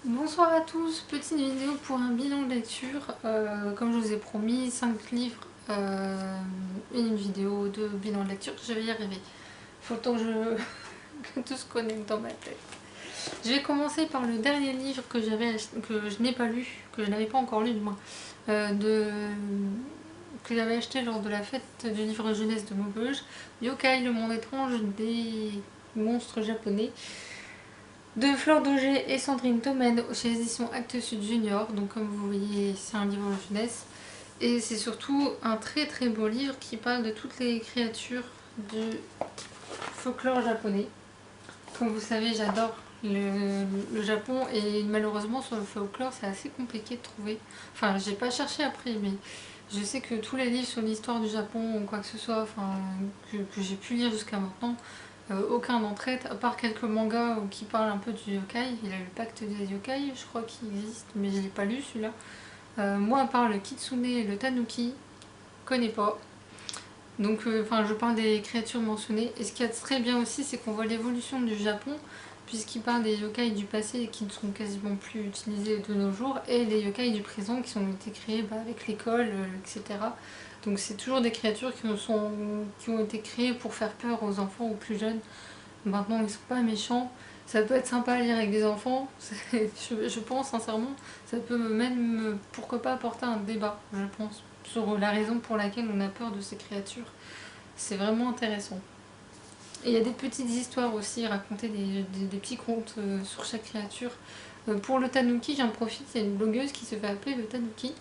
Bonsoir à tous, petite vidéo pour un bilan de lecture. Comme je vous ai promis, 5 livres et une vidéo de bilan de lecture, je vais y arriver. Faut le temps que, que tout se connecte dans ma tête. Je vais commencer par le dernier livre que je n'ai pas lu, que je n'avais pas encore lu du moins, que j'avais acheté lors de la fête du livre jeunesse de Maubeuge, Yokai, le monde étrange des monstres japonais, de Fleur d'Auger et Sandrine Tomène chez les éditions Actes Sud Junior. Donc comme vous voyez, c'est un livre jeunesse. Et c'est surtout un très très beau livre qui parle de toutes les créatures du folklore japonais. Comme vous savez, j'adore le Japon et malheureusement sur le folklore c'est assez compliqué de trouver. Enfin, j'ai pas cherché après, mais je sais que tous les livres sur l'histoire du Japon ou quoi que ce soit, que j'ai pu lire jusqu'à maintenant, aucun d'entre eux, à part quelques mangas qui parlent un peu du yokai. Il y a le pacte des yokai, je crois qu'il existe, mais je l'ai pas lu celui-là. Moi, à part le kitsune et le tanuki, je connais pas. Donc, je parle des créatures mentionnées. Et ce qui est très bien aussi, c'est qu'on voit l'évolution du Japon, puisqu'il parle des yokai du passé qui ne sont quasiment plus utilisés de nos jours, et les yokai du présent qui ont été créés avec l'école, etc. Donc c'est toujours des créatures qui ont été créées pour faire peur aux enfants ou plus jeunes. Maintenant, ils sont pas méchants. Ça peut être sympa à lire avec des enfants. Je pense sincèrement, ça peut même, pourquoi pas, apporter un débat, je pense, sur la raison pour laquelle on a peur de ces créatures. C'est vraiment intéressant. Et il y a des petites histoires aussi, raconter des petits contes sur chaque créature. Pour le tanuki, j'en profite, il y a une blogueuse qui se fait appeler le tanuki.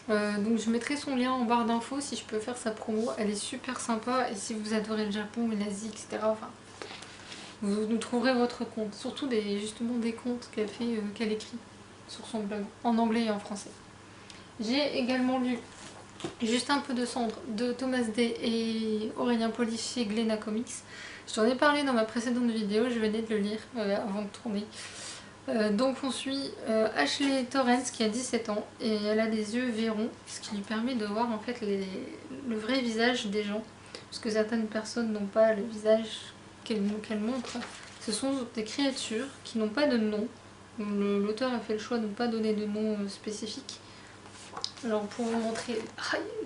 Donc je mettrai son lien en barre d'infos si je peux faire sa promo. Elle est super sympa et si vous adorez le Japon et l'Asie, etc., vous nous trouverez votre compte. Surtout justement des contes qu'elle écrit sur son blog, en anglais et en français. J'ai également lu Juste un peu de cendre de Thomas Day et Aurélien Poli chez Glénat Comics. J'en ai parlé dans ma précédente vidéo, je venais de le lire avant de tourner. Donc on suit Ashley Torrance qui a 17 ans et elle a des yeux verrons, ce qui lui permet de voir en fait le vrai visage des gens. Parce que certaines personnes n'ont pas le visage qu'elle montre. Ce sont des créatures qui n'ont pas de nom. L'auteur a fait le choix de ne pas donner de nom spécifique. Alors pour vous montrer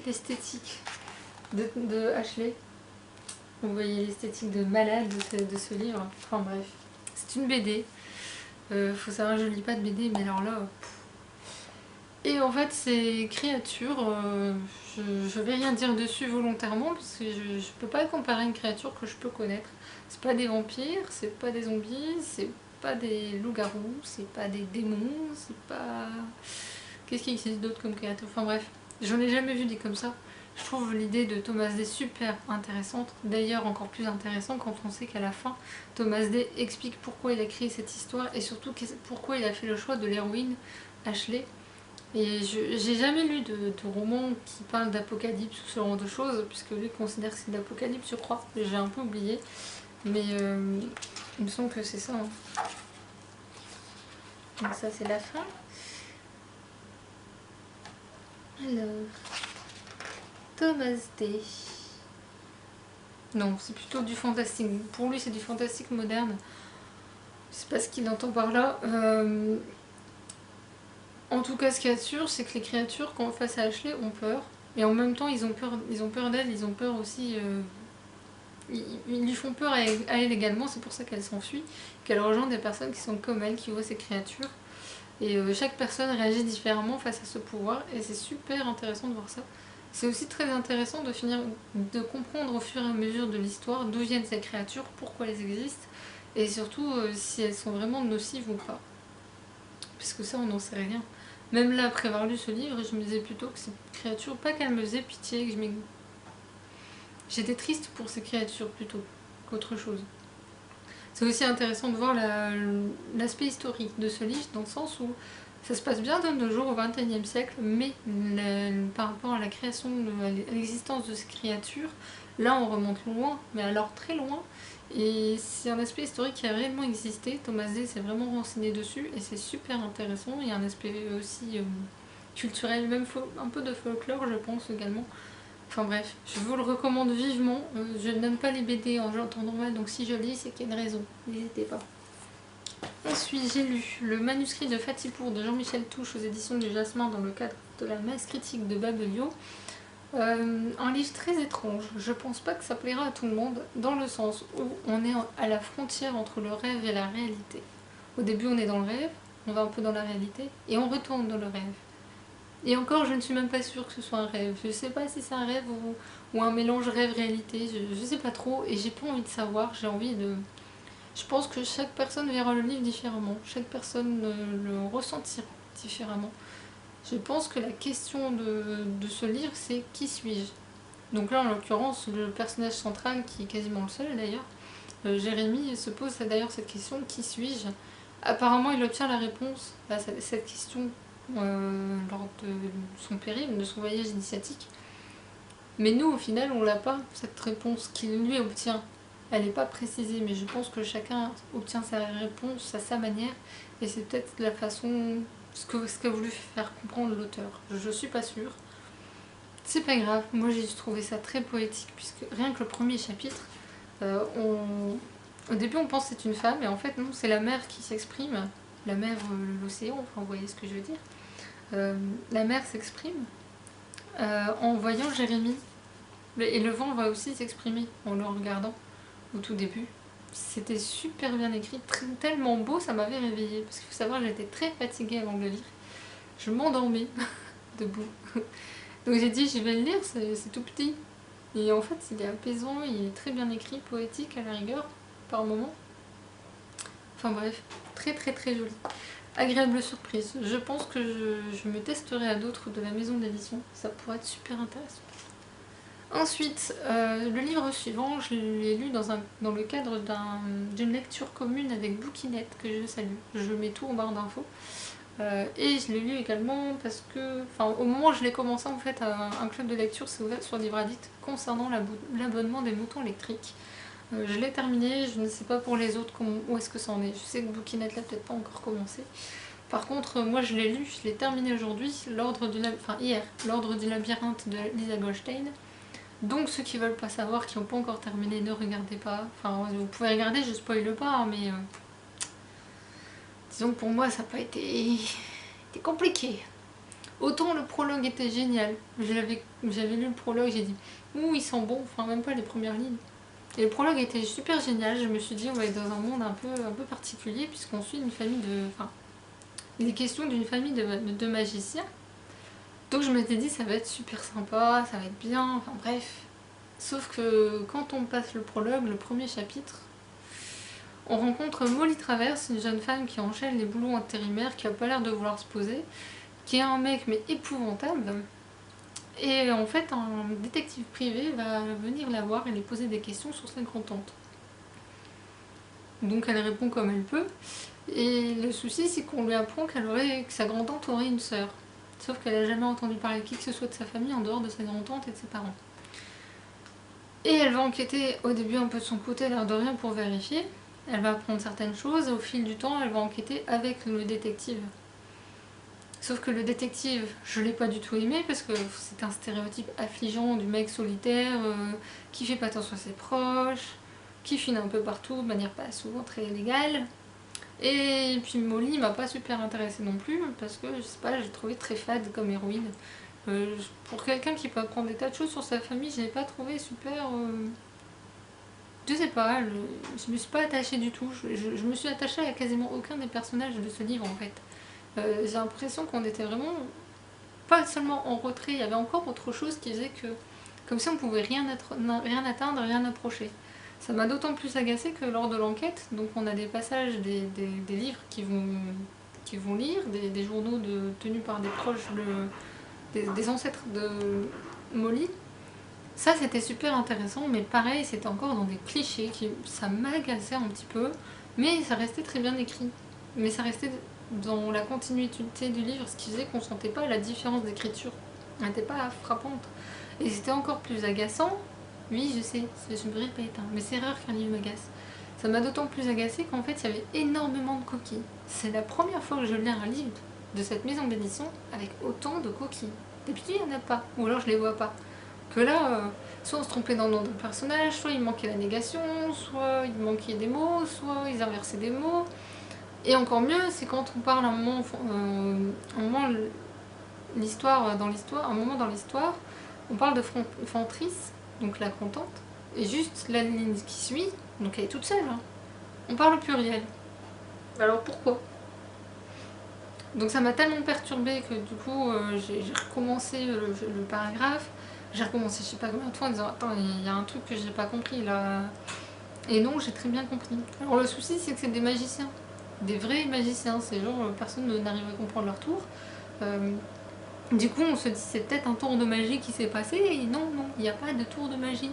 l'esthétique de Ashley, vous voyez l'esthétique de malade de ce livre. Enfin bref, c'est une BD. Faut savoir, je lis pas de BD, mais alors là. Et en fait, ces créatures, je vais rien dire dessus volontairement parce que je peux pas comparer une créature que je peux connaître. C'est pas des vampires, c'est pas des zombies, c'est pas des loups-garous, c'est pas des démons, c'est pas. Qu'est-ce qui existe d'autre comme créature? Enfin bref, j'en ai jamais vu des comme ça. Je trouve l'idée de Thomas Day super intéressante. D'ailleurs, encore plus intéressant quand on sait qu'à la fin, Thomas Day explique pourquoi il a créé cette histoire et surtout pourquoi il a fait le choix de l'héroïne, Ashley. Et j'ai jamais lu de roman qui parle d'apocalypse ou ce genre de choses, puisque lui considère que c'est d'apocalypse, je crois. J'ai un peu oublié, mais il me semble que c'est ça. Hein. Donc ça, c'est la fin. Alors, Thomas Day. Non, c'est plutôt du fantastique. Pour lui, c'est du fantastique moderne. Je sais pas ce qu'il entend par là. En tout cas, ce qu'il y a de sûr, c'est que les créatures, quand face à Ashley, ont peur. Et en même temps, ils ont peur d'elle, ils ont peur aussi. Ils lui font peur à elle également, c'est pour ça qu'elle s'enfuit, qu'elle rejoint des personnes qui sont comme elle, qui voient ces créatures. Et chaque personne réagit différemment face à ce pouvoir, et c'est super intéressant de voir ça. C'est aussi très intéressant de comprendre au fur et à mesure de l'histoire d'où viennent ces créatures, pourquoi elles existent, et surtout si elles sont vraiment nocives ou pas. Puisque ça, on n'en sait rien. Même là, après avoir lu ce livre, je me disais plutôt que ces créatures, pas qu'elles me faisaient pitié, que j'étais triste pour ces créatures plutôt qu'autre chose. C'est aussi intéressant de voir l'aspect historique de ce livre, dans le sens où ça se passe bien de nos jours au XXIe siècle, mais par rapport à la création, à l'existence de ces créatures, là on remonte loin, mais alors très loin. Et c'est un aspect historique qui a réellement existé. Thomas Day s'est vraiment renseigné dessus et c'est super intéressant. Il y a un aspect aussi culturel, même un peu de folklore, je pense également. Enfin bref, je vous le recommande vivement. Je n'aime pas les BD en temps normal, donc si je lis, c'est qu'il y a une raison. N'hésitez pas. Ensuite, j'ai lu le manuscrit de Fatipour de Jean-Michel Touche aux éditions du Jasmin dans le cadre de la messe critique de Babelio. Un livre très étrange. Je pense pas que ça plaira à tout le monde, dans le sens où on est à la frontière entre le rêve et la réalité. Au début, on est dans le rêve, on va un peu dans la réalité, et on retourne dans le rêve. Et encore, je ne suis même pas sûre que ce soit un rêve. Je sais pas si c'est un rêve ou un mélange rêve-réalité. Je sais pas trop, et j'ai pas envie de savoir. J'ai envie de... Je pense que chaque personne verra le livre différemment. Chaque personne le ressentira différemment. Je pense que la question de ce livre, c'est qui suis-je? Donc là, en l'occurrence, le personnage central, qui est quasiment le seul d'ailleurs, Jérémy, se pose d'ailleurs cette question, qui suis-je? Apparemment, il obtient la réponse à cette question lors de son périple, de son voyage initiatique. Mais nous, au final, on l'a pas, cette réponse qu'il lui obtient. Elle n'est pas précisée, mais je pense que chacun obtient sa réponse à sa manière, et c'est peut-être la façon, ce qu'a voulu faire comprendre l'auteur. Je suis pas sûre. C'est pas grave, moi j'ai trouvé ça très poétique, puisque rien que le premier chapitre, au début on pense que c'est une femme, et en fait non, c'est la mer qui s'exprime, la mer, l'océan, enfin vous voyez ce que je veux dire. La mer s'exprime en voyant Jérémy, et le vent va aussi s'exprimer en le regardant au tout début. C'était super bien écrit, tellement beau, ça m'avait réveillée, parce qu'il faut savoir j'étais très fatiguée avant de le lire. Je m'endormais debout. Donc j'ai dit je vais le lire, c'est tout petit. Et en fait il est apaisant, il est très bien écrit, poétique à la rigueur, par moments. Enfin bref, très très très joli. Agréable surprise. Je pense que je me testerai à d'autres de la maison d'édition, ça pourrait être super intéressant. Ensuite, le livre suivant, je l'ai lu dans le cadre d'une lecture commune avec Bookinette, que je salue. Je mets tout en barre d'infos. Et je l'ai lu également parce que, au moment où je l'ai commencé, en fait, un club de lecture s'est ouvert sur Livre Addict concernant l'abonnement des moutons électriques. Je l'ai terminé, je ne sais pas pour les autres où est-ce que ça en est. Je sais que Bookinette l'a peut-être pas encore commencé. Par contre, moi je l'ai lu, je l'ai terminé aujourd'hui, hier, L'Ordre du labyrinthe de Lisa Goldstein. Donc ceux qui veulent pas savoir, qui n'ont pas encore terminé, ne regardez pas. Enfin, vous pouvez regarder, je spoile pas, hein, mais disons que pour moi ça n'a pas été compliqué. Autant le prologue était génial. J'avais lu le prologue, j'ai dit ouh il sent bon, enfin même pas les premières lignes. Et le prologue était super génial, je me suis dit on va être dans un monde un peu particulier puisqu'on suit une famille de... Enfin, il est question d'une famille de magiciens. Donc je m'étais dit ça va être super sympa, ça va être bien, enfin bref. Sauf que quand on passe le prologue, le premier chapitre, on rencontre Molly Travers, une jeune femme qui enchaîne les boulots intérimaires, qui a pas l'air de vouloir se poser, qui est un mec mais épouvantable. Et en fait un détective privé va venir la voir et lui poser des questions sur sa grand-tante. Donc elle répond comme elle peut. Et le souci c'est qu'on lui apprend que sa grand-tante aurait une sœur. Sauf qu'elle n'a jamais entendu parler de qui que ce soit de sa famille en dehors de sa grand-tante et de ses parents. Et elle va enquêter au début un peu de son côté, l'air de rien, pour vérifier. Elle va apprendre certaines choses et au fil du temps elle va enquêter avec le détective. Sauf que le détective, je l'ai pas du tout aimé parce que c'est un stéréotype affligeant du mec solitaire qui fait pas attention à ses proches, qui fine un peu partout de manière pas souvent très légale. Et puis Molly m'a pas super intéressée non plus parce que je sais pas, j'ai trouvé très fade comme héroïne. Pour quelqu'un qui peut apprendre des tas de choses sur sa famille, je l'ai pas trouvé super... Je sais pas, je me suis pas attachée du tout. Je me suis attachée à quasiment aucun des personnages de ce livre en fait. J'ai l'impression qu'on était vraiment pas seulement en retrait, il y avait encore autre chose qui faisait que comme si on pouvait rien atteindre, rien approcher. Ça m'a d'autant plus agacée que lors de l'enquête, donc on a des passages des livres qu'ils vont lire, des journaux tenus par des proches, des ancêtres de Molly. Ça c'était super intéressant, mais pareil c'était encore dans des clichés, ça m'agaçait un petit peu, mais ça restait très bien écrit. Mais ça restait dans la continuité du livre, ce qui faisait qu'on sentait pas la différence d'écriture. Elle n'était pas frappante. Et c'était encore plus agaçant. Oui, je sais, je ne brille pas éteint, mais c'est rare qu'un livre m'agace. Ça m'a d'autant plus agacé qu'en fait, il y avait énormément de coquilles. C'est la première fois que je lis un livre de cette maison d'édition avec autant de coquilles. D'habitude, il n'y en a pas, ou alors je les vois pas. Que là, soit on se trompait dans le nom de personnage, soit il manquait la négation, soit il manquait des mots, soit ils inversaient des mots. Et encore mieux, c'est quand on parle un moment l'histoire, un moment dans l'histoire, on parle de Fantrice, donc la contente, et juste la ligne qui suit, donc elle est toute seule, hein. On parle au pluriel. Alors pourquoi? Donc ça m'a tellement perturbée que du coup j'ai recommencé le paragraphe, j'ai recommencé je sais pas combien de fois en disant attends, il y a un truc que j'ai pas compris là. Et non, j'ai très bien compris. Alors le souci c'est que c'est des magiciens, des vrais magiciens, c'est genre personne n'arrive à comprendre leur tour. Du coup on se dit c'est peut-être un tour de magie qui s'est passé, et non, il n'y a pas de tour de magie.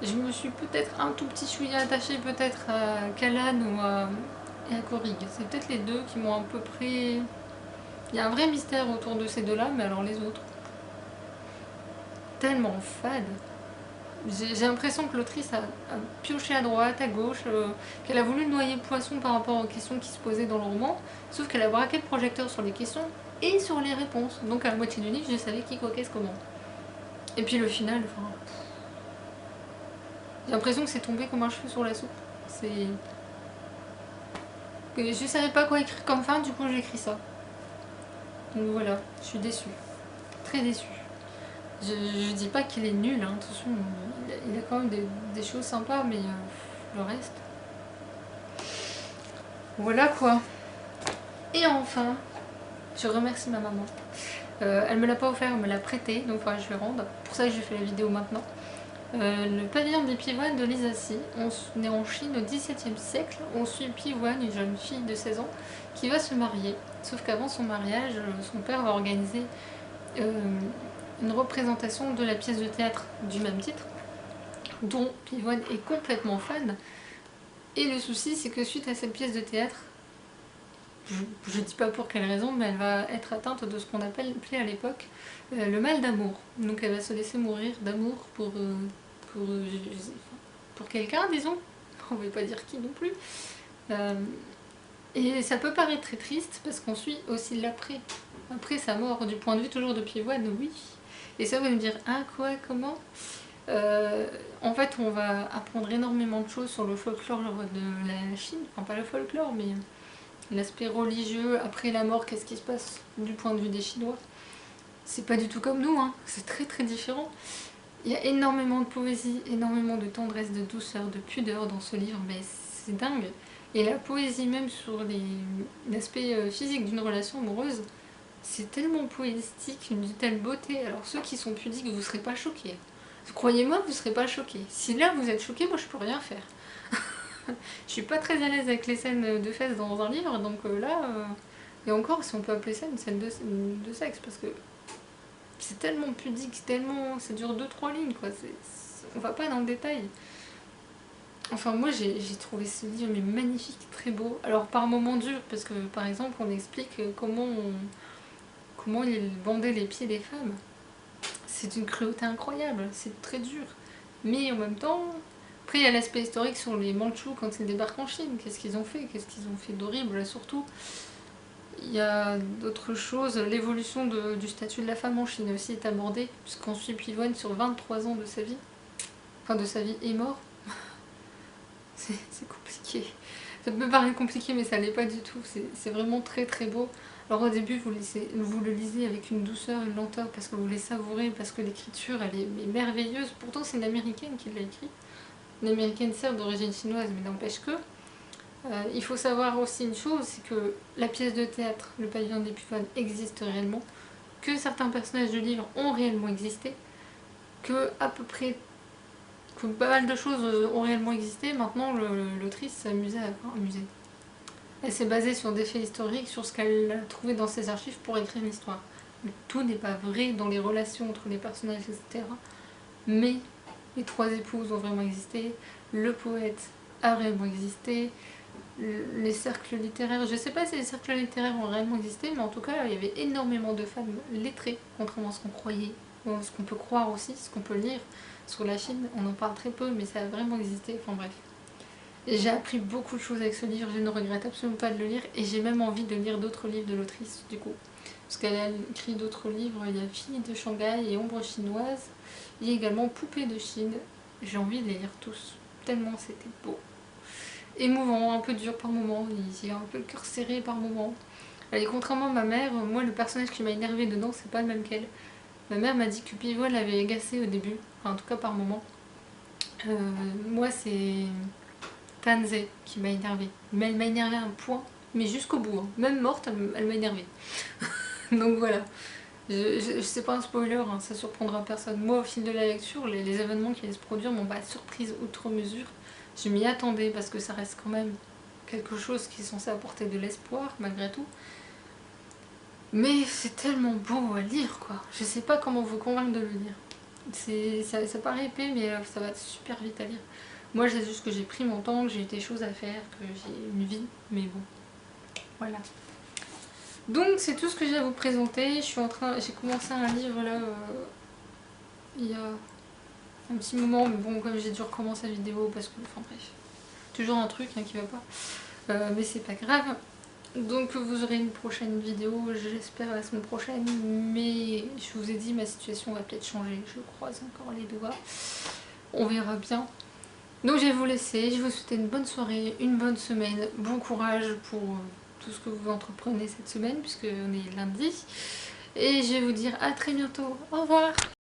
Je me suis peut-être un tout petit chouïa attachée peut-être à Kalan et à Korig. C'est peut-être les deux qui m'ont à peu près... Il y a un vrai mystère autour de ces deux-là, mais alors les autres, tellement fade. J'ai l'impression que l'autrice a pioché à droite, à gauche, qu'elle a voulu noyer le poisson par rapport aux questions qui se posaient dans le roman, sauf qu'elle a braqué le projecteur sur les questions et sur les réponses. Donc à la moitié du livre, je savais qui, quoi, qu'est-ce, comment. Et puis le final, enfin... J'ai l'impression que c'est tombé comme un cheveu sur la soupe. C'est... Je savais pas quoi écrire comme fin, du coup j'ai écrit ça. Donc voilà, je suis déçue. Très déçue. Je dis pas qu'il est nul, hein. Attention, il a quand même des choses sympas, mais le reste... Voilà quoi. Et enfin, je remercie ma maman. Elle me l'a pas offert, elle me l'a prêté, donc voilà, je vais rendre. Pour ça que je fais la vidéo maintenant. Le pavillon des pivoines de Lisassi. On est en Chine au XVIIe siècle. On suit Pivoine, une jeune fille de 16 ans, qui va se marier. Sauf qu'avant son mariage, son père va organiser une représentation de la pièce de théâtre du même titre, dont Pivoine est complètement fan. Et le souci, c'est que suite à cette pièce de théâtre, je ne dis pas pour quelle raison, mais elle va être atteinte de ce qu'on appelait à l'époque le mal d'amour. Donc elle va se laisser mourir d'amour pour quelqu'un, disons. On ne veut pas dire qui non plus. Et ça peut paraître très triste parce qu'on suit aussi l'après. Après sa mort, du point de vue toujours de Pivoine, oui. Et ça va me dire, ah quoi, comment en fait, on va apprendre énormément de choses sur le folklore de la Chine. Enfin, pas le folklore, mais l'aspect religieux, après la mort, qu'est-ce qui se passe du point de vue des Chinois. C'est pas du tout comme nous, hein. C'est très très différent. Il y a énormément de poésie, énormément de tendresse, de douceur, de pudeur dans ce livre, mais c'est dingue. Et la poésie même sur l'aspect physique d'une relation amoureuse, c'est tellement poétique, une telle beauté. Alors ceux qui sont pudiques, vous ne serez pas choqués. Croyez-moi, vous ne serez pas choqués. Si là vous êtes choqués, moi je peux rien faire. Je suis pas très à l'aise avec les scènes de fesses dans un livre, donc et encore si on peut appeler ça une scène de sexe, parce que c'est tellement pudique, tellement... ça dure 2-3 lignes, quoi. On va pas dans le détail. Enfin, moi j'ai trouvé ce livre mais magnifique, très beau. Alors par moments dur, parce que par exemple on explique comment il bandait les pieds des femmes. C'est une cruauté incroyable, c'est très dur. Mais en même temps, après il y a l'aspect historique sur les Mandchous quand ils débarquent en Chine. Qu'est-ce qu'ils ont fait? Qu'est-ce qu'ils ont fait d'horrible surtout? Il y a d'autres choses, l'évolution du statut de la femme en Chine aussi est abordée, puisqu'on suit Pivoine sur 23 ans de sa vie. Enfin de sa vie et mort. C'est compliqué. Ça peut paraître compliqué mais ça l'est pas du tout, c'est vraiment très très beau. Alors au début vous le lisez avec une douceur, une lenteur parce que vous les savourez, parce que l'écriture elle est merveilleuse. Pourtant c'est une américaine qui l'a écrit. Une américaine certes d'origine chinoise mais n'empêche que. Il faut savoir aussi une chose, c'est que la pièce de théâtre, le pavillon des Pivoines existe réellement, que certains personnages du livre ont réellement existé, que à peu près que pas mal de choses ont réellement existé. Maintenant l'autrice s'est amusée à amuser. Elle s'est basée sur des faits historiques, sur ce qu'elle a trouvé dans ses archives pour écrire l'histoire. Tout n'est pas vrai dans les relations entre les personnages, etc. Mais les 3 épouses ont vraiment existé, le poète a réellement existé, les cercles littéraires, je sais pas si les cercles littéraires ont réellement existé, mais en tout cas il y avait énormément de femmes lettrées, contrairement à ce qu'on croyait, ou ce qu'on peut croire aussi, ce qu'on peut lire sur la Chine. On en parle très peu, mais ça a vraiment existé, enfin bref. Et j'ai appris beaucoup de choses avec ce livre, je ne regrette absolument pas de le lire, et j'ai même envie de lire d'autres livres de l'autrice du coup. Parce qu'elle a écrit d'autres livres, il y a Filles de Shanghai et Ombre chinoise, il y a également Poupées de Chine. J'ai envie de les lire tous, tellement c'était beau. émouvant, un peu dur par moments, il y a un peu le cœur serré par moments. Et contrairement à ma mère, moi le personnage qui m'a énervé dedans c'est pas le même qu'elle. Ma mère m'a dit que Pivot l'avait agacée au début, enfin, en tout cas par moments. Moi c'est Tanze qui m'a énervée. Mais elle m'a énervée à un point, mais jusqu'au bout. Hein. Même morte, elle m'a énervée. Donc voilà. C'est pas un spoiler, hein, ça surprendra personne. Moi, au fil de la lecture, les événements qui allaient se produire m'ont pas surprise outre mesure. Je m'y attendais parce que ça reste quand même quelque chose qui est censé apporter de l'espoir, malgré tout. Mais c'est tellement beau à lire, quoi. Je sais pas comment vous convaincre de le lire. Ça paraît épais, mais ça va super vite à lire. Moi, c'est juste que j'ai pris mon temps, que j'ai eu des choses à faire, que j'ai une vie, mais bon, voilà. Donc c'est tout ce que j'ai à vous présenter. J'ai commencé un livre là il y a un petit moment, mais bon, comme j'ai dû recommencer la vidéo parce que, enfin bref, toujours un truc hein, qui va pas, mais c'est pas grave. Donc vous aurez une prochaine vidéo, j'espère la semaine prochaine, mais je vous ai dit ma situation va peut-être changer, je croise encore les doigts, on verra bien. Donc je vais vous laisser, je vous souhaite une bonne soirée, une bonne semaine, bon courage pour tout ce que vous entreprenez cette semaine puisque on est lundi, et je vais vous dire à très bientôt, au revoir.